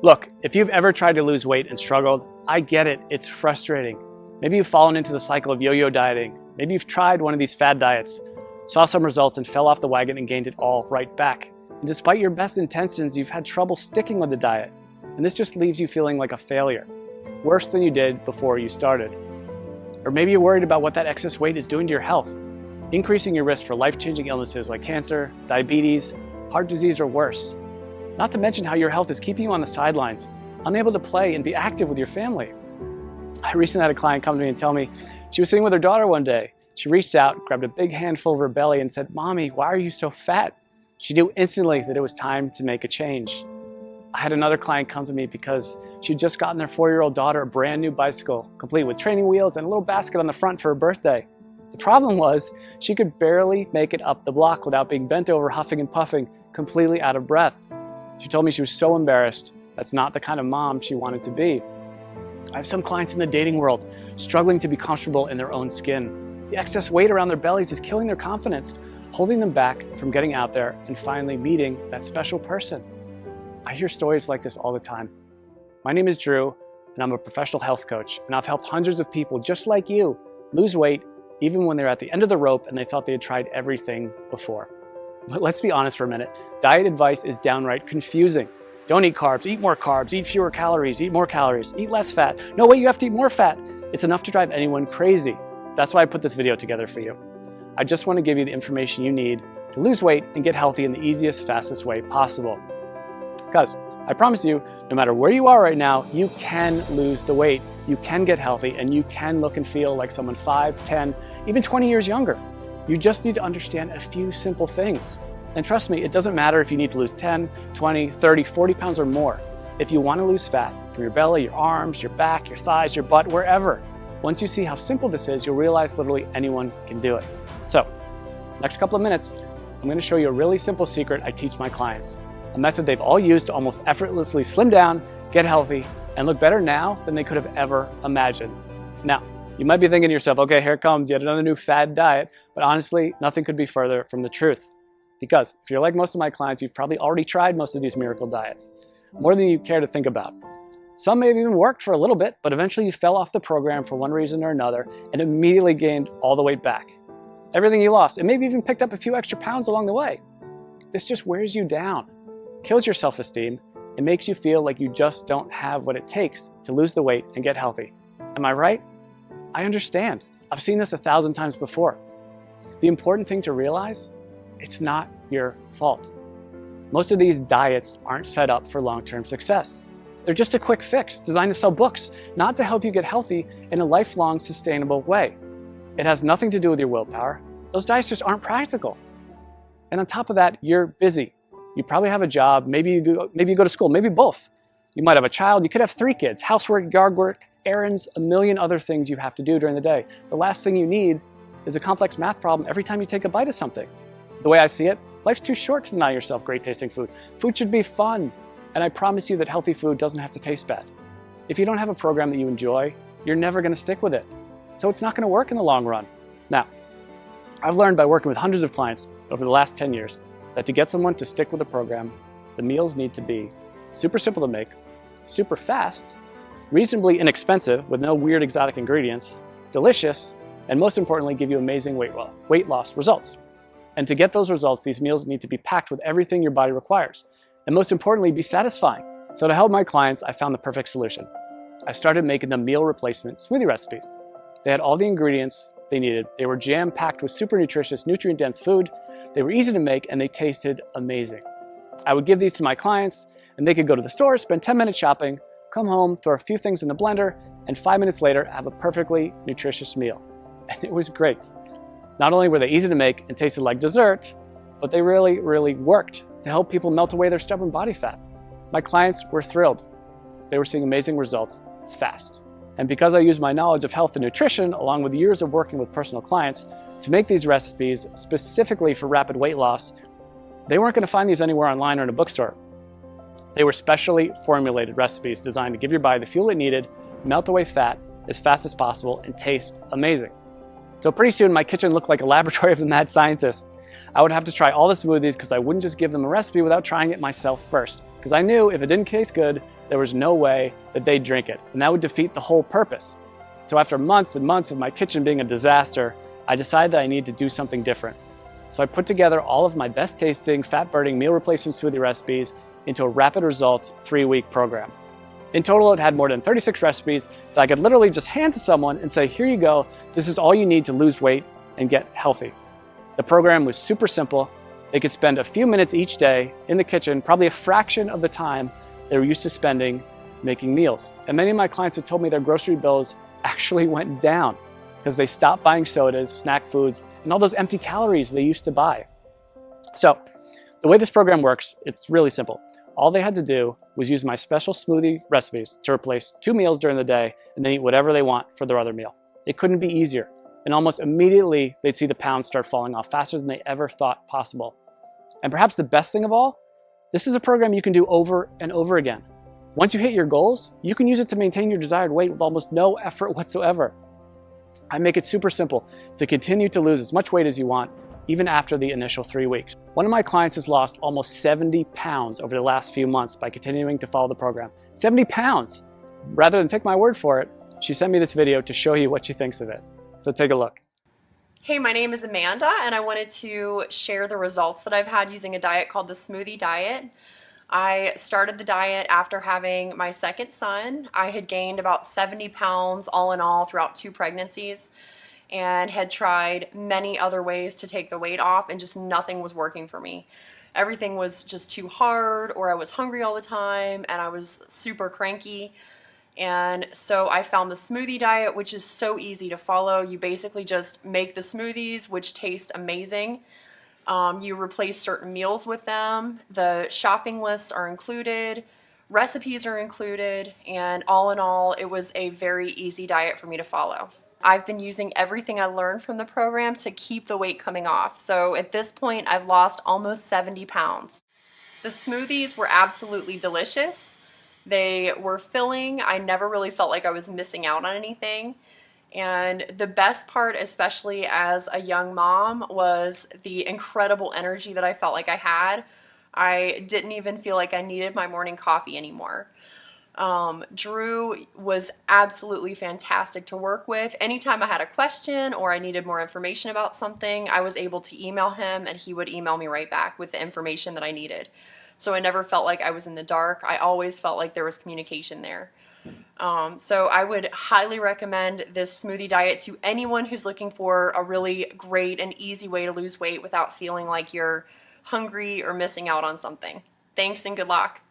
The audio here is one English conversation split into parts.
Look, if you've ever tried to lose weight and struggled, I get it, it's frustrating. Maybe you've fallen into the cycle of yo-yo dieting. Maybe you've tried one of these fad diets, saw some results and fell off the wagon and gained it all right back. And despite your best intentions, you've had trouble sticking with the diet. And this just leaves you feeling like a failure, worse than you did before you started. Or maybe you're worried about what that excess weight is doing to your health, increasing your risk for life-changing illnesses like cancer, diabetes, heart disease, or worse. Not to mention how your health is keeping you on the sidelines, unable to play and be active with your family. I recently had a client come to me and tell me she was sitting with her daughter one day. She reached out, grabbed a big handful of her belly and said, "Mommy, why are you so fat?" She knew instantly that it was time to make a change. I had another client come to me because she'd just gotten their 4-year-old daughter a brand new bicycle, complete with training wheels and a little basket on the front for her birthday. The problem was she could barely make it up the block without being bent over, huffing and puffing, completely out of breath. She told me she was so embarrassed. That's not the kind of mom she wanted to be. I have some clients in the dating world struggling to be comfortable in their own skin. The excess weight around their bellies is killing their confidence, holding them back from getting out there and finally meeting that special person. I hear stories like this all the time. My name is Drew, and I'm a professional health coach, and I've helped hundreds of people just like you lose weight even when they're at the end of the rope and they felt they had tried everything before. But let's be honest for a minute. Diet advice is downright confusing. Don't eat carbs, eat more carbs, eat fewer calories, eat more calories, eat less fat. No, wait, you have to eat more fat. It's enough to drive anyone crazy. That's why I put this video together for you. I just want to give you the information you need to lose weight and get healthy in the easiest, fastest way possible. Because I promise you, no matter where you are right now, you can lose the weight, you can get healthy, and you can look and feel like someone 5, 10, even 20 years younger. You just need to understand a few simple things. And trust me, it doesn't matter if you need to lose 10, 20, 30, 40 pounds or more. If you want to lose fat from your belly, your arms, your back, your thighs, your butt, wherever, once you see how simple this is, you'll realize literally anyone can do it. So, next couple of minutes, I'm going to show you a really simple secret I teach my clients. A method they've all used to almost effortlessly slim down, get healthy, and look better now than they could have ever imagined. Now, you might be thinking to yourself, okay, here comes yet another new fad diet, but honestly, nothing could be further from the truth. Because if you're like most of my clients, you've probably already tried most of these miracle diets, more than you care to think about. Some may have even worked for a little bit, but eventually you fell off the program for one reason or another and immediately gained all the weight back. Everything you lost, and maybe even picked up a few extra pounds along the way. This just wears you down, kills your self-esteem, and makes you feel like you just don't have what it takes to lose the weight and get healthy. Am I right? I understand. I've seen this 1,000 times before. The important thing to realize, it's not your fault. Most of these diets aren't set up for long-term success. They're just a quick fix designed to sell books, not to help you get healthy in a lifelong, sustainable way. It has nothing to do with your willpower. Those diets just aren't practical. And on top of that, you're busy. You probably have a job, maybe you go to school, maybe both. You might have a child, you could have 3 kids, housework, yard work, errands, a million other things you have to do during the day. The last thing you need is a complex math problem every time you take a bite of something. The way I see it, life's too short to deny yourself great tasting food. Food should be fun, and I promise you that healthy food doesn't have to taste bad. If you don't have a program that you enjoy, you're never going to stick with it. So it's not going to work in the long run. Now, I've learned by working with hundreds of clients over the last 10 years that to get someone to stick with a program, the meals need to be super simple to make, super fast, reasonably inexpensive with no weird exotic ingredients, delicious, and most importantly, give you amazing weight loss results. And to get those results, these meals need to be packed with everything your body requires. And most importantly, be satisfying. So to help my clients, I found the perfect solution. I started making them meal replacement smoothie recipes. They had all the ingredients they needed. They were jam-packed with super nutritious, nutrient-dense food. They were easy to make, and they tasted amazing. I would give these to my clients, and they could go to the store, spend 10 minutes shopping, come home, throw a few things in the blender, and 5 minutes later, have a perfectly nutritious meal. And it was great. Not only were they easy to make and tasted like dessert, but they really, really worked to help people melt away their stubborn body fat. My clients were thrilled. They were seeing amazing results fast. And because I used my knowledge of health and nutrition, along with years of working with personal clients, to make these recipes specifically for rapid weight loss, they weren't going to find these anywhere online or in a bookstore. They were specially formulated recipes designed to give your body the fuel it needed, melt away fat as fast as possible, and taste amazing. So pretty soon my kitchen looked like a laboratory of a mad scientist. I would have to try all the smoothies because I wouldn't just give them a recipe without trying it myself first. because I knew if it didn't taste good, there was no way that they'd drink it, and that would defeat the whole purpose. So after months and months of my kitchen being a disaster, I decided that I needed to do something different. So I put together all of my best tasting, fat-burning meal replacement smoothie recipes into a rapid results 3-week program. In total, it had more than 36 recipes that I could literally just hand to someone and say, here you go, this is all you need to lose weight and get healthy. The program was super simple. They could spend a few minutes each day in the kitchen, probably a fraction of the time they were used to spending making meals. And many of my clients have told me their grocery bills actually went down because they stopped buying sodas, snack foods, and all those empty calories they used to buy. So the way this program works, it's really simple. All they had to do was use my special smoothie recipes to replace 2 meals during the day and then eat whatever they want for their other meal. It couldn't be easier. And almost immediately, they'd see the pounds start falling off faster than they ever thought possible. And perhaps the best thing of all, this is a program you can do over and over again. Once you hit your goals, you can use it to maintain your desired weight with almost no effort whatsoever. I make it super simple to continue to lose as much weight as you want, even after the initial 3 weeks. One of my clients has lost almost 70 pounds over the last few months by continuing to follow the program. 70 pounds! Rather than take my word for it, she sent me this video to show you what she thinks of it. So take a look. Hey, my name is Amanda, and I wanted to share the results that I've had using a diet called the Smoothie Diet. I started the diet after having my second son. I had gained about 70 pounds all in all throughout 2 pregnancies and had tried many other ways to take the weight off, and just nothing was working for me. Everything was just too hard, or I was hungry all the time, and I was super cranky. And so I found the Smoothie Diet, which is so easy to follow. You basically just make the smoothies, which taste amazing. You replace certain meals with them. The shopping lists are included. Recipes are included. And all in all, it was a very easy diet for me to follow. I've been using everything I learned from the program to keep the weight coming off. So at this point, I've lost almost 70 pounds. The smoothies were absolutely delicious. They were filling. I never really felt like I was missing out on anything. And the best part, especially as a young mom, was the incredible energy that I felt like I had. I didn't even feel like I needed my morning coffee anymore. Drew was absolutely fantastic to work with. Anytime I had a question or I needed more information about something, I was able to email him and he would email me right back with the information that I needed. So I never felt like I was in the dark. I always felt like there was communication there. So I would highly recommend this Smoothie Diet to anyone who's looking for a really great and easy way to lose weight without feeling like you're hungry or missing out on something. Thanks and good luck.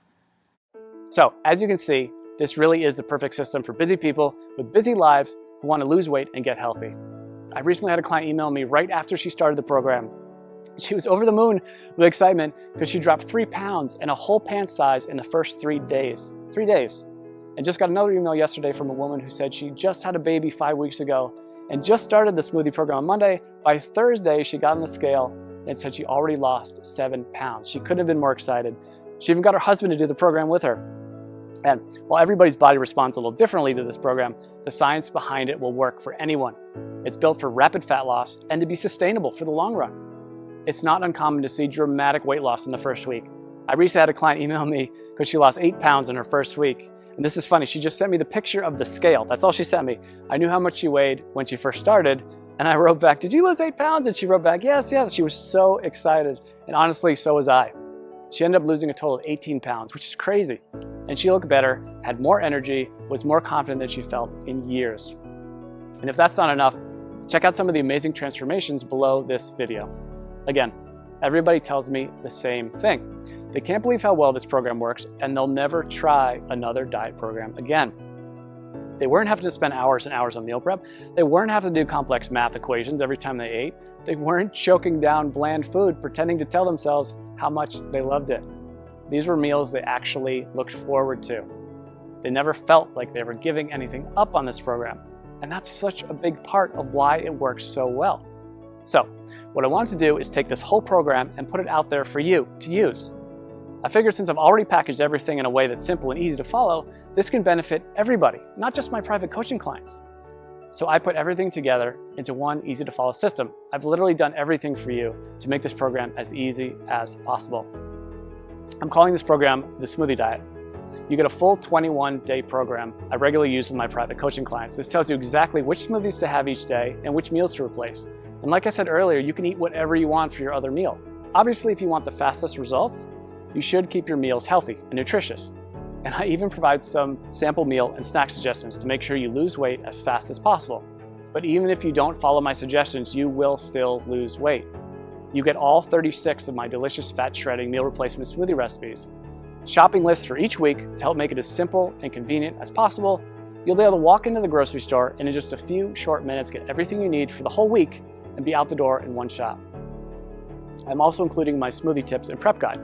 So as you can see, this really is the perfect system for busy people with busy lives who want to lose weight and get healthy. I recently had a client email me right after she started the program. She was over the moon with excitement because she dropped 3 pounds and a whole pant size in the first 3 days. 3 days. And just got another email yesterday from a woman who said she just had a baby 5 weeks ago and just started the smoothie program on Monday. By Thursday, she got on the scale and said she already lost 7 pounds. She couldn't have been more excited. She even got her husband to do the program with her. And while everybody's body responds a little differently to this program, the science behind it will work for anyone. It's built for rapid fat loss and to be sustainable for the long run. It's not uncommon to see dramatic weight loss in the first week. I recently had a client email me because she lost 8 pounds in her first week. And this is funny, she just sent me the picture of the scale. That's all she sent me. I knew how much she weighed when she first started, and I wrote back, did you lose 8 pounds? And she wrote back, yes, yes. She was so excited. And honestly, so was I. She ended up losing a total of 18 pounds, which is crazy. And she looked better, had more energy, was more confident than she felt in years. And if that's not enough, check out some of the amazing transformations below this video. Again, everybody tells me the same thing. They can't believe how well this program works, and they'll never try another diet program again. They weren't having to spend hours and hours on meal prep. They weren't having to do complex math equations every time they ate. They weren't choking down bland food, pretending to tell themselves how much they loved it. These were meals they actually looked forward to. They never felt like they were giving anything up on this program. And that's such a big part of why it works so well. So, what I wanted to do is take this whole program and put it out there for you to use. I figured since I've already packaged everything in a way that's simple and easy to follow, this can benefit everybody, not just my private coaching clients. So I put everything together into one easy to follow system. I've literally done everything for you to make this program as easy as possible. I'm calling this program the Smoothie Diet. You get a full 21-day program I regularly use with my private coaching clients. This tells you exactly which smoothies to have each day and which meals to replace. And like I said earlier, you can eat whatever you want for your other meal. Obviously, if you want the fastest results, you should keep your meals healthy and nutritious. And I even provide some sample meal and snack suggestions to make sure you lose weight as fast as possible. But even if you don't follow my suggestions, you will still lose weight. You get all 36 of my delicious fat shredding meal replacement smoothie recipes, shopping lists for each week to help make it as simple and convenient as possible. You'll be able to walk into the grocery store and in just a few short minutes get everything you need for the whole week and be out the door in one shot. I'm also including my smoothie tips and prep guide.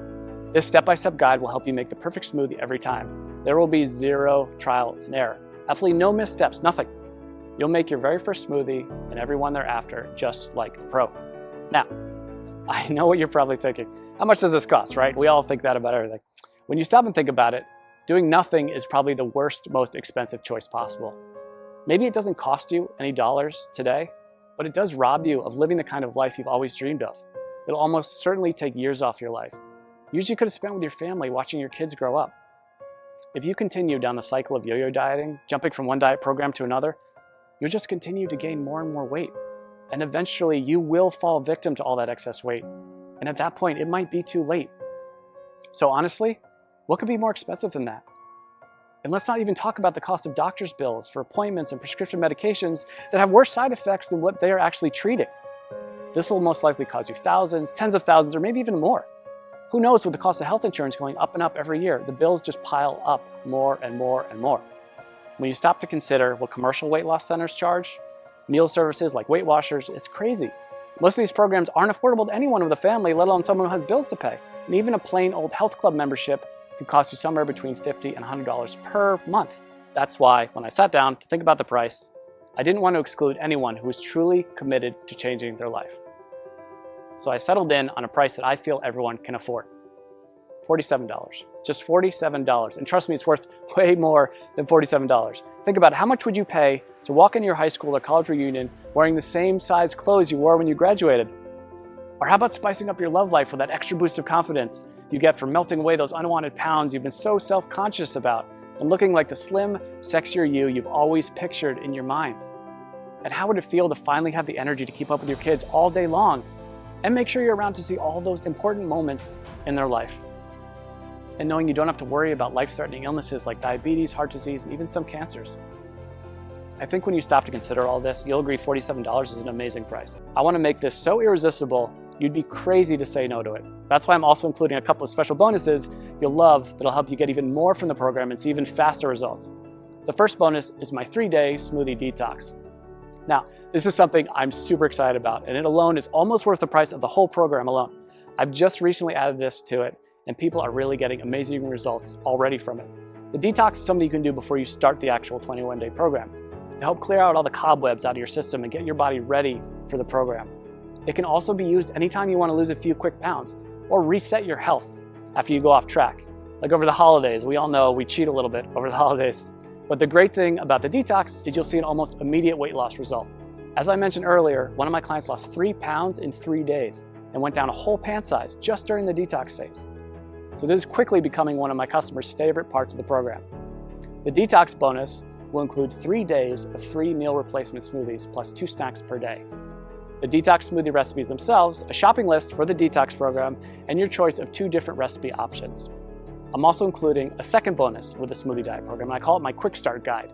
This step-by-step guide will help you make the perfect smoothie every time. There will be zero trial and error. Absolutely no missteps, nothing. You'll make your very first smoothie and every one thereafter just like a pro. Now, I know what you're probably thinking. How much does this cost, right? We all think that about everything. When you stop and think about it, doing nothing is probably the worst, most expensive choice possible. Maybe it doesn't cost you any dollars today, but it does rob you of living the kind of life you've always dreamed of. It'll almost certainly take years off your life. Years you could have spent with your family watching your kids grow up. If you continue down the cycle of yo-yo dieting, jumping from one diet program to another, you'll just continue to gain more and more weight. And eventually you will fall victim to all that excess weight. And at that point, it might be too late. So honestly, what could be more expensive than that? And let's not even talk about the cost of doctor's bills for appointments and prescription medications that have worse side effects than what they are actually treating. This will most likely cost you thousands, tens of thousands, or maybe even more. Who knows, with the cost of health insurance going up and up every year, the bills just pile up more and more and more. When you stop to consider what commercial weight loss centers charge, meal services like Weight Watchers, it's crazy. Most of these programs aren't affordable to anyone with a family, let alone someone who has bills to pay. And even a plain old health club membership can cost you somewhere between $50 and $100 per month. That's why, when I sat down to think about the price, I didn't want to exclude anyone who was truly committed to changing their life. So I settled in on a price that I feel everyone can afford. $47. Just $47. And trust me, it's worth way more than $47. Think about it. How much would you pay to walk into your high school or college reunion wearing the same size clothes you wore when you graduated? Or how about spicing up your love life with that extra boost of confidence you get from melting away those unwanted pounds you've been so self-conscious about and looking like the slim, sexier you you've always pictured in your mind? And how would it feel to finally have the energy to keep up with your kids all day long and make sure you're around to see all those important moments in their life? And knowing you don't have to worry about life-threatening illnesses like diabetes, heart disease, and even some cancers. I think when you stop to consider all this, you'll agree $47 is an amazing price. I want to make this so irresistible, you'd be crazy to say no to it. That's why I'm also including a couple of special bonuses you'll love that'll help you get even more from the program and see even faster results. The first bonus is my 3-day smoothie detox. Now, this is something I'm super excited about, and it alone is almost worth the price of the whole program alone. I've just recently added this to it, and people are really getting amazing results already from it. The detox is something you can do before you start the actual 21-day program to help clear out all the cobwebs out of your system and get your body ready for the program. It can also be used anytime you want to lose a few quick pounds or reset your health after you go off track. Like over the holidays, we all know we cheat a little bit over the holidays. But the great thing about the detox is you'll see an almost immediate weight loss result. As I mentioned earlier, one of my clients lost 3 pounds in 3 days and went down a whole pant size just during the detox phase. So this is quickly becoming one of my customers' favorite parts of the program. The detox bonus will include 3 days of free meal replacement smoothies plus 2 snacks per day. The detox smoothie recipes themselves, a shopping list for the detox program, and your choice of 2 different recipe options. I'm also including a second bonus with the Smoothie Diet program, and I call it my Quick Start Guide.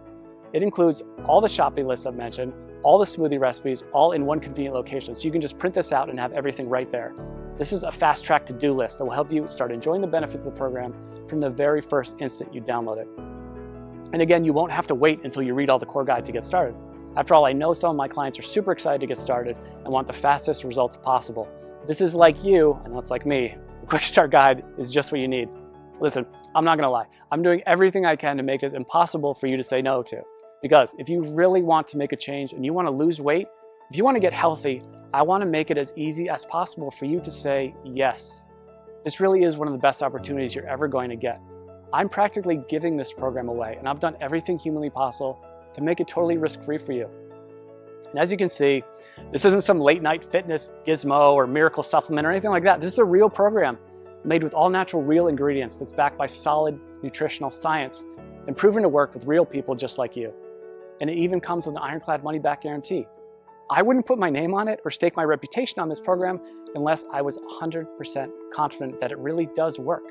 It includes all the shopping lists I've mentioned, all the smoothie recipes, all in one convenient location, so you can just print this out and have everything right there. This is a fast-track to-do list that will help you start enjoying the benefits of the program from the very first instant you download it. And again, you won't have to wait until you read all the core guide to get started. After all, I know some of my clients are super excited to get started and want the fastest results possible. If this is like you, and that's like me, the Quick Start Guide is just what you need. Listen, I'm not gonna lie. I'm doing everything I can to make this impossible for you to say no to. Because if you really want to make a change and you wanna lose weight, if you wanna get healthy, I wanna make it as easy as possible for you to say yes. This really is one of the best opportunities you're ever going to get. I'm practically giving this program away, and I've done everything humanly possible to make it totally risk-free for you. And as you can see, this isn't some late night fitness gizmo or miracle supplement or anything like that. This is a real program made with all natural real ingredients that's backed by solid nutritional science and proven to work with real people just like you. And it even comes with an ironclad money-back guarantee. I wouldn't put my name on it or stake my reputation on this program unless I was 100% confident that it really does work.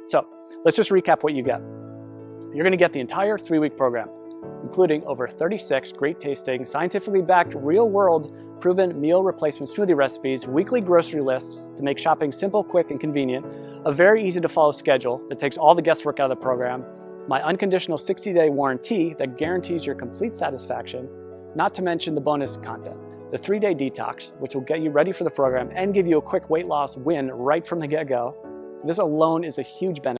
So let's just recap what you get. You're going to get the entire 3-week program, including over 36 great tasting, scientifically backed, real-world proven meal replacement smoothie recipes, weekly grocery lists to make shopping simple, quick, and convenient, a very easy to follow schedule that takes all the guesswork out of the program, my unconditional 60-day warranty that guarantees your complete satisfaction, not to mention the bonus content, the 3-day detox, which will get you ready for the program and give you a quick weight loss win right from the get-go. This alone is a huge benefit.